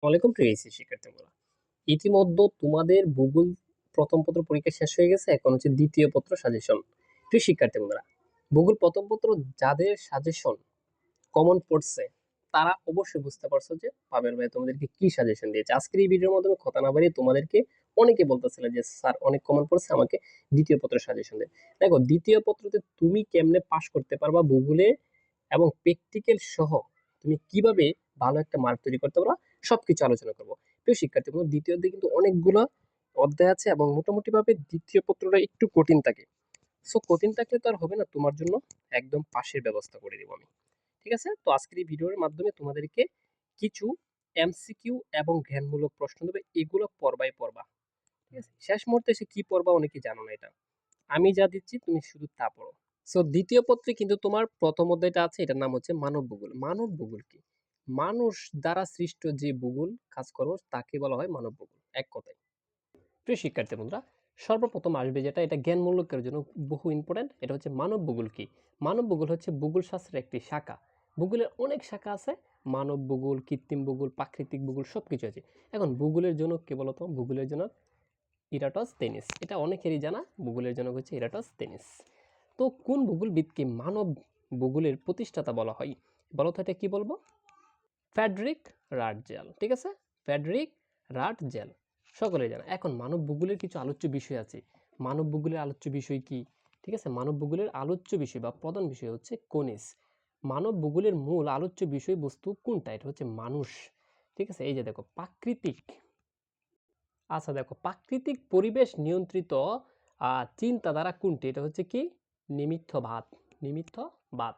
ওয়ালাইকুম প্রিয় শিক্ষার্থীরা, ইতিমধ্যে তোমাদের ভূগোল প্রথম পত্র পরীক্ষা শেষ হয়ে গেছে। এখন হচ্ছে দ্বিতীয় পত্র সাজেশন। প্রিয় শিক্ষার্থীরা, ভূগোল প্রথম পত্র যাদের সাজেশন কমন পড়ছে তারা অবশ্যই বুঝতে পারছো যে পাবেল ভাই তোমাদেরকে কি সাজেশন দিয়েছে। আজকের এই ভিডিওর মাধ্যমে কথা না বাড়িয়ে তোমাদেরকে অনেকে বলতেছিল যে স্যার অনেক কমন পড়ছে, আমাকে দ্বিতীয় পত্র সাজেশন দেন। দেখো, দ্বিতীয় পত্রতে তুমি কেমনে পাশ করতে পারবা ভূগোলে এবং প্র্যাকটিক্যাল সহ তুমি কিভাবে ভালো একটা মার্ক তৈরি করতে পারো সবকিছু আলোচনা করবো। প্রিয় শিক্ষার্থী বন্ধু, দ্বিতীয় অধ্যায়ে কিন্তু অনেকগুলো অধ্যায় আছে এবং মোটামুটি ভাবে দ্বিতীয় পত্রটা একটু কঠিন থাকে। সো কঠিন থাকলে তো আর হবে না, তোমার জন্য একদম পাশের ব্যবস্থা করে দিব আমি। ঠিক আছে, তো আজকের এই ভিডিওর মাধ্যমে তোমাদেরকে কিছু এমসিকিউ এবং জ্ঞানমূলক প্রশ্ন দেবে, এগুলো পড়বাই পড়বা। ঠিক আছে, শেষ মুহূর্তে এসে কি পড়বা অনেকে জানো না, এটা আমি যা দিচ্ছি তুমি শুধু তা পড়ো। সো দ্বিতীয় পত্রে কিন্তু তোমার প্রথম অধ্যায়টা আছে, এটার নাম হচ্ছে মানব ভূগোল। মানব ভূগোল কি? মানুষ দ্বারা সৃষ্ট যে ভূগোল কাজকর্ম তাকে বলা হয় মানব ভূগোল, এক কথায়। প্রিয় শিক্ষার্থী বন্ধুরা, সর্বপ্রথম আসবে যেটা, এটা জ্ঞানমূলকের জন্য বহু ইম্পর্টেন্ট, এটা হচ্ছে মানব ভূগোল কি। মানব ভূগোল হচ্ছে ভূগোল শাস্ত্রের একটি শাখা। ভূগোলের অনেক শাখা আছে, মানব ভূগোল, কৃত্রিম ভূগোল, প্রাকৃতিক ভূগোল সবকিছু আছে। এখন ভূগোলের জনক কে বলতো? ভূগোলের জনক ইরাটোস্থেনিস। এটা অনেকেরই জানা, ভূগোলের জনক হচ্ছে ইরাটোস্থেনিস। তো কোন ভূগোলবিদকে মানব ভূগোলের প্রতিষ্ঠাতা বলা হয়? বলো তো, এটা কি বলবো? ফ্রেডরিক রাটজেল। ঠিক আছে, ফ্রেডরিক রাটজেল সকলেই জানা। এখন মানব ভূগোলের কিছু আলোচ্য বিষয় আছে। মানব ভূগোলের আলোচ্য বিষয় কি? ঠিক আছে, মানব ভূগোলের আলোচ্য বিষয় বা প্রধান বিষয় হচ্ছে খনিজ। মানব ভূগোলের মূল আলোচ্য বিষয়বস্তু কোনটা? এটা হচ্ছে মানুষ। ঠিক আছে, এই যে দেখো প্রাকৃতিক, আচ্ছা দেখো প্রাকৃতিক পরিবেশ নিয়ন্ত্রিত চিন্তাধারা কোনটি? এটা হচ্ছে কি? নিমিত্তবাদ। নিমিত্তবাদ।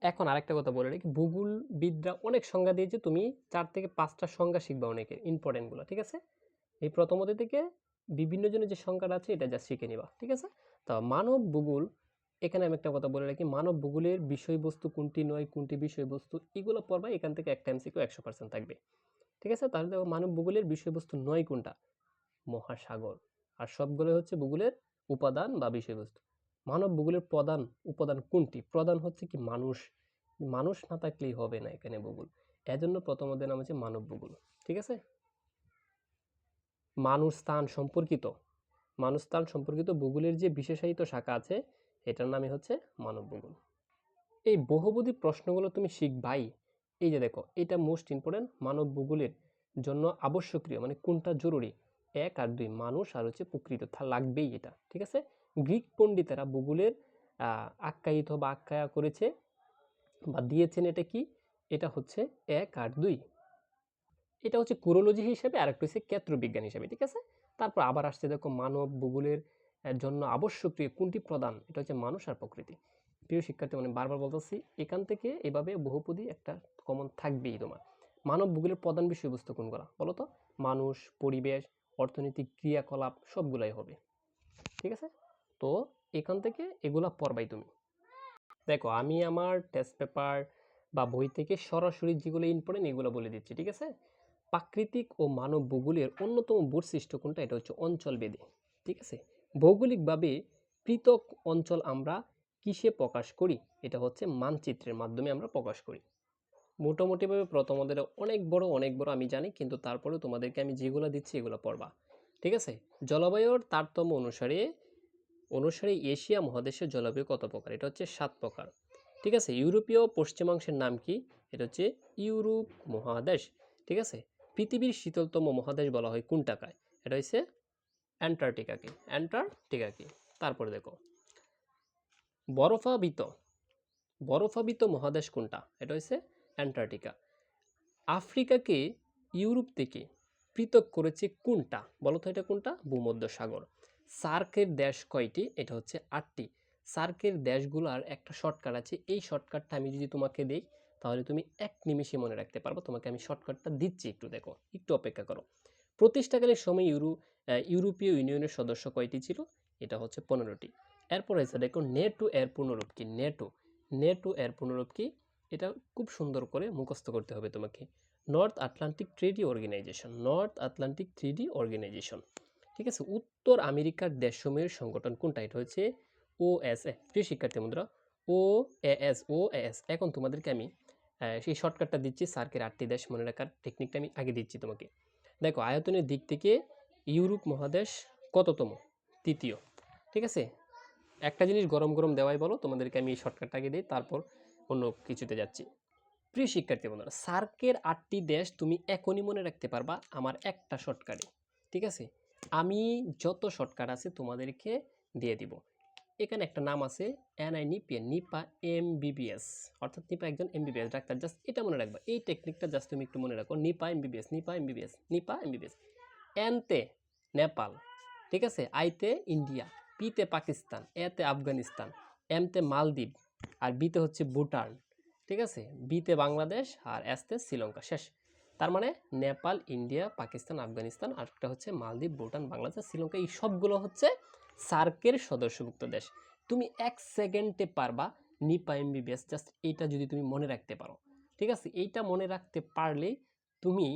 এখন আরেকটা কথা বলে রাখি, ভূগোলবিদরা অনেক সংজ্ঞা দিয়েছে, তুমি 4 থেকে 5টা সংজ্ঞা শিখবা, অনেকের ইম্পর্টেন্ট গুলো। ঠিক আছে, এই প্রথম অধ্যায় থেকে বিভিন্ন জনের যে সংজ্ঞাটা আছে এটা যা শিখে নিবা। ঠিক আছে, তো মানব ভূগোল, এখানে আমি একটা কথা বলে রাখি, মানব ভূগোলের বিষয়বস্তু কোনটি নয়, কোনটি বিষয়বস্তু, এগুলো পড়বা। এখান থেকে একটা এমসিকিউ 100% থাকবে। ঠিক আছে, তাহলে দেখো মানব ভূগোলের বিষয়বস্তু নয় কোনটা? মহাসাগর। আর সবগুলো হচ্ছে ভূগোলের উপাদান বা বিষয়বস্তু। মানব ভূগোলের প্রধান উপাদান কোনটি? প্রধান হচ্ছে কি? মানুষ। মানুষ না থাকলেই হবে না এখানে ভূগোল, এজন্য প্রথম অধ্যায় নাম হচ্ছে মানব ভূগোল। ঠিক আছে, মানুষ স্থান সম্পর্কিত, মানুষ স্থান সম্পর্কিত ভূগোলের যে বিশেষায়িত শাখা আছে এটার নামই হচ্ছে মানব ভূগোল। এই বহুপদী প্রশ্নগুলো তুমি শিখবাই। এই যে দেখো, এটা মোস্ট ইম্পর্টেন্ট। মানব ভূগোলের জন্য আবশ্যকীয় মানে কোনটা জরুরি? 1 আর 2, মানুষ আর হচ্ছে প্রকৃত, লাগবেই এটা। ঠিক আছে, গ্রিক পণ্ডিতেরা ভূগোলের আখ্যায়িত বা আখ্যায়া করেছে বা দিয়েছেন, এটা কি? এটা হচ্ছে 1 আর 2। এটা হচ্ছে কুরোলজি হিসেবে, আর একটা হচ্ছে ক্ষেত্রবিজ্ঞান হিসেবে। ঠিক আছে, তারপর আবার আসছে দেখো মানব ভূগোলের জন্য আবশ্যকীয় কোনটি প্রধান? এটা হচ্ছে মানুষ আর প্রকৃতি। প্রিয় শিক্ষার্থী, মানে বারবার বলতেছি, এখান থেকে এভাবে বহুপদী একটা কমন থাকবেই তোমার। মানব ভূগোলের প্রধান বিষয়বস্তু কোনগুলো বলো তো? মানুষ, পরিবেশ, অর্থনৈতিক ক্রিয়াকলাপ সবগুলাই হবে। ঠিক আছে, তো এখান থেকে এগুলা পড়বাই তুমি। দেখো, আমি আমার টেস্ট পেপার বা বই থেকে সরাসরি যেগুলো ইম্পর্টেন্ট এগুলো বলে দিচ্ছি। ঠিক আছে, প্রাকৃতিক ও মানব ভূগোলের অন্যতম বৈশিষ্ট্য কোনটা? এটা হচ্ছে অঞ্চল ভেদে। ঠিক আছে, ভৌগোলিকভাবে পৃথক অঞ্চল আমরা কিসে প্রকাশ করি? এটা হচ্ছে মানচিত্রের মাধ্যমে আমরা প্রকাশ করি। মোটামুটিভাবে প্রথম অনেক বড় আমি জানি, কিন্তু তারপরেও তোমাদেরকে আমি যেগুলো দিচ্ছি এগুলো পড়বা। ঠিক আছে, জলবায়ুর তারতম্য অনুসারে অনুসারে এশিয়া মহাদেশের জলবায়ু কত প্রকার? এটা হচ্ছে 7 প্রকার। ঠিক আছে, ইউরোপীয় পশ্চিমাংশের নাম কি? এটা হচ্ছে ইউরোপ মহাদেশ। ঠিক আছে, পৃথিবীর শীতলতম মহাদেশ বলা হয় কোনটাকে? এটা হচ্ছে অ্যান্টার্কটিকাকে। অ্যান্টার্কটিকাকে। তারপরে দেখো, বরফাবৃত বরফাবৃত মহাদেশ কোনটা? এটা হচ্ছে অ্যান্টার্কটিকা। আফ্রিকাকে ইউরোপ থেকে পৃথক করেছে কোনটা? বলো তো, এটা কোনটা? ভূমধ্যসাগর। সার্কের দেশ কয়টি? এটা হচ্ছে 8টি। সার্কের দেশগুলোর একটা শর্টকাট আছে, এই শর্টকাটটা আমি যদি তোমাকে দেই তাহলে তুমি 1 নিমিষে মনে রাখতে পারবে। তোমাকে আমি শর্টকাটটা দিচ্ছি, একটু দেখো, একটু অপেক্ষা করো। প্রতিষ্ঠাকালীন সময় ইউরোপীয় ইউনিয়নের সদস্য কয়টি ছিল? এটা হচ্ছে 15টি। এরপর হচ্ছে দেখো, নেটো এর পুনরূপ কি? নেটো এর পুনরূপ কি? এটা খুব সুন্দর করে মুখস্থ করতে হবে তোমাকে। North Atlantic Treaty Organisation. North Atlantic Treaty Organisation. ঠিক আছে, উত্তর আমেরিকার দেশসমূহের সংগঠন কোনটা? এটা হচ্ছে ওএসএ। প্রিয় শিক্ষার্থী বন্ধুরা, ও এএস। এখন তোমাদেরকে আমি সেই শর্টকাটটা দিচ্ছি। সার্কের 8টি দেশ মনে রাখার টেকনিকটা আমি আগে দিচ্ছি তোমাকে। দেখো আয়তনের দিক থেকে ইউরোপ মহাদেশ কততম? তৃতীয়। ঠিক আছে, একটা জিনিস গরম গরম দেওয়াই বলো, তোমাদেরকে আমি এই শর্টকাটটা আগে দিই, তারপর অন্য কিছুতে যাচ্ছি। প্রিয় শিক্ষার্থী বন্ধুরা, সার্কের 8টি দেশ তুমি এখনই মনে রাখতে পারবা আমার একটা শর্টকাটে। ঠিক আছে, আমি যত শর্টকাট আছে তোমাদেরকে দিয়ে দিব। এখানে একটা নাম আছে NINIPA, নিপা MBBS, অর্থাৎ নিপা একজন MBBS ডাক্তার। জাস্ট এটা মনে রাখবা, এই টেকনিকটা জাস্ট তুমি একটু মনে রাখো। Nipa MBBS, Nipa MBBS, Nipa MBBS। এনতে নেপাল, ঠিক আছে, আইতে ইন্ডিয়া, পিতে পাকিস্তান, এতে আফগানিস্তান, এমতে মালদ্বীপ, আর বিতে হচ্ছে ভুটান, ঠিক আছে, বিতে বাংলাদেশ, আর এসতে শ্রীলঙ্কা। শেষ। তার মানে নেপাল, ইন্ডিয়া, পাকিস্তান, আফগানিস্তান, আর একটা হচ্ছে মালদ্বীপ, ভুটান, বাংলাদেশ, শ্রীলঙ্কা, এই সবগুলো হচ্ছে সার্কের সদস্যভুক্ত দেশ। তুমি 1 সেকেন্ডে পারবা নিপা MBBS, জাস্ট এইটা যদি তুমি মনে রাখতে পারো। ঠিক আছে, এইটা মনে রাখতে পারলেই তুমি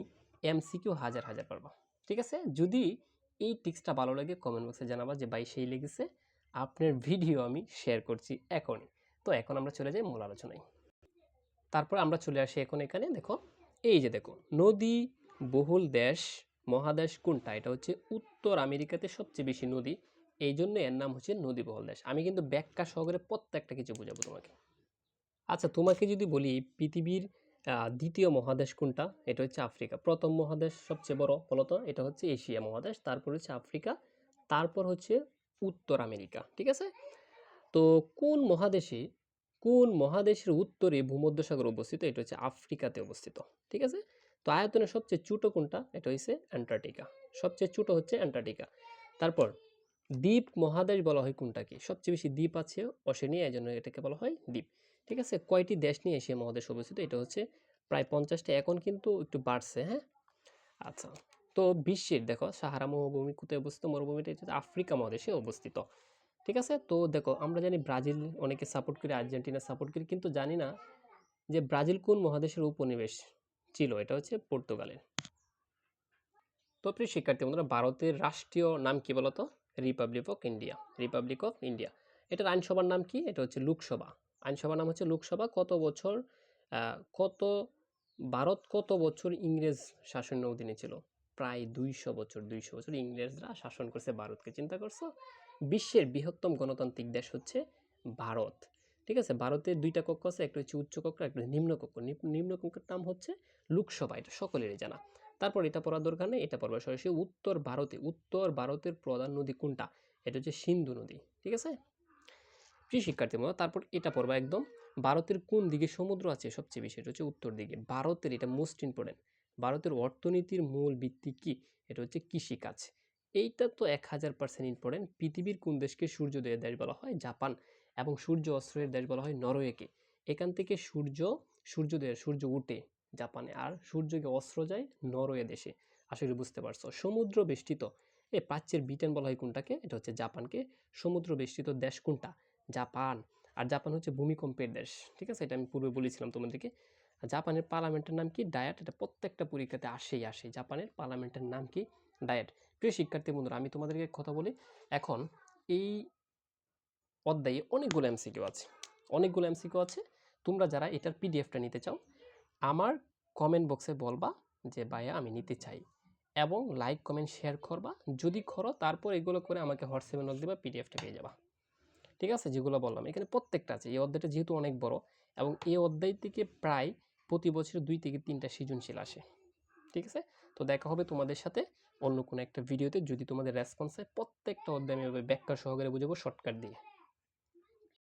MCQ হাজার হাজার পারবা। ঠিক আছে, যদি এই টিক্সটা ভালো লাগে কমেন্ট বক্সে জানাবা যে ভাই সেই লেগেছে, আপনার ভিডিও আমি শেয়ার করছি এখনই। তো এখন আমরা চলে যাই মূল আলোচনায়। তারপর আমরা চলে আসি এখন এখানে। দেখো এই যে দেখো, নদী বহুল দেশ মহাদেশ কোনটা? এটা হচ্ছে উত্তর আমেরিকাতে সবচেয়ে বেশি নদী, এই জন্য এর নাম হচ্ছে নদীবহুল দেশ। আমি কিন্তু ব্যাখ্যা সহকারে প্রত্যেকটা কিছু বুঝাবো তোমাকে। আচ্ছা, তোমাকে যদি বলি পৃথিবীর দ্বিতীয় মহাদেশ কোনটা? এটা হচ্ছে আফ্রিকা। প্রথম মহাদেশ সবচেয়ে বড় বলতো? এটা হচ্ছে এশিয়া মহাদেশ, তারপর হচ্ছে আফ্রিকা, তারপর হচ্ছে উত্তর আমেরিকা। ঠিক আছে, তো কোন মহাদেশের উত্তরে ভূমধ্যসাগর অবস্থিত? এটা হচ্ছে আফ্রিকাতে অবস্থিত। ঠিক আছে, তো আয়তনে সবচেয়ে ছোট কোনটা? এটা হচ্ছে অ্যান্টার্কটিকা। সবচেয়ে ছোট হচ্ছে অ্যান্টার্কটিকা। তারপর দ্বীপ মহাদেশ বলা হয় কোনটাকে? সবচেয়ে বেশি দ্বীপ আছে ওশেনিয়া, এই জন্য এটাকে বলা হয় দ্বীপ। ঠিক আছে, কয়টি দেশ নিয়ে এশিয়া মহাদেশ অবস্থিত? এটা হচ্ছে প্রায় 50টা, এখন কিন্তু একটু বাড়ছে। হ্যাঁ, আচ্ছা, তো বিশ্বের দেখো সাহারা মরুভূমি কোথায় অবস্থিত? মরুভূমিটা হচ্ছে আফ্রিকা মহাদেশে অবস্থিত। ঠিক আছে, তো দেখো আমরা জানি ব্রাজিল অনেকে সাপোর্ট করি, আর্জেন্টিনা সাপোর্ট করি, কিন্তু জানি না যে ব্রাজিল কোন মহাদেশের উপনিবেশ ছিল? এটা হচ্ছে পর্তুগালের। তো প্রিয় শিক্ষার্থী বন্ধুরা, ভারতের রাষ্ট্রীয় নাম কি বলতো? Republic of India. Republic of India. এটার আইনসভার নাম কি? এটা হচ্ছে লোকসভা। আইনসভার নাম হচ্ছে লোকসভা। কত বছর কত ভারত কত বছর ইংরেজ শাসনের অধীনে ছিল? প্রায় 200 বছর। 200 বছর ইংরেজরা শাসন করছে ভারতকে। চিন্তা করছো? বিশ্বের বৃহত্তম গণতান্ত্রিক দেশ হচ্ছে ভারত। ঠিক আছে, ভারতের 2টা কক্ষ আছে, একটা হচ্ছে উচ্চ কক্ষ, একটা নিম্ন কক্ষ। নিম্ন কক্ষের নাম হচ্ছে লোকসভা, এটা সকলেরই জানা। তারপর এটা পড়ার দরকার নেই, এটা পড়বা সরাসরি। উত্তর ভারতের প্রধান নদী কোনটা? এটা হচ্ছে সিন্ধু নদী। ঠিক আছে, প্রিয় শিক্ষার্থী বন্ধুরা, তারপর এটা পড়বা একদম। ভারতের কোন দিকে সমুদ্র আছে সবচেয়ে বেশি? এটা হচ্ছে উত্তর দিকে। ভারতের, এটা মোস্ট ইম্পর্টেন্ট, ভারতের অর্থনীতির মূল ভিত্তি কি? এটা হচ্ছে কৃষিকাজ। এইটা তো 1000% ইম্পর্টেন্ট। পৃথিবীর কোন দেশকে সূর্যোদয়ের দেশ বলা হয়? জাপান। এবং সূর্য অস্তের দেশ বলা হয় নরওয়েকে। এখান থেকে সূর্য উঠে জাপানে, আর সূর্যকে অস্ত্র যায় নরওয়ে দেশে। আসলে বুঝতে পারছো? সমুদ্র বেষ্টিত প্রাচ্যের ব্রিটেন বলা হয় কোনটাকে? এটা হচ্ছে জাপানকে। সমুদ্র বেষ্টিত দেশ কোনটা? জাপান। আর জাপান হচ্ছে ভূমিকম্পের দেশ। ঠিক আছে, এটা আমি পূর্বে বলেছিলাম তোমাদেরকে। জাপানের পার্লামেন্টের নাম কি? ডায়াট। এটা প্রত্যেকটা পরীক্ষাতে আসে। জাপানের পার্লামেন্টের নাম কি? ডায়াট। প্রিয় শিক্ষার্থী বন্ধুরা, আমি তোমাদেরকে কথা বলি এখন। এই অধ্যায়ে অনেকগুলো এমসিকিউ আছে। তোমরা যারা এটার পিডিএফটা নিতে চাও, আমার কমেন্ট বক্সে বলবা যে ভাইয়া আমি নিতে চাই, এবং লাইক কমেন্ট শেয়ার করবা। যদি করো তারপর এগুলো করে আমাকে হোয়াটসঅ্যাপে নক দিবা, পিডিএফটা পেয়ে যাবা। ঠিক আছে, যেগুলো বললাম এখানে প্রত্যেকটা আছে। এই অধ্যায়টা যেহেতু অনেক বড়, এবং এই অধ্যায় থেকে প্রায় প্রতি বছর 2 থেকে 3টা সৃজনশীল আসে। ঠিক আছে, তো দেখা হবে তোমাদের সাথে অন্য কোনো একটা ভিডিওতে। যদি তোমাদের রেসপন্স হয়, প্রত্যেকটা অধ্যায় আমি ব্যাখ্যা সহকারে বুঝাবো শর্টকাট দিয়ে।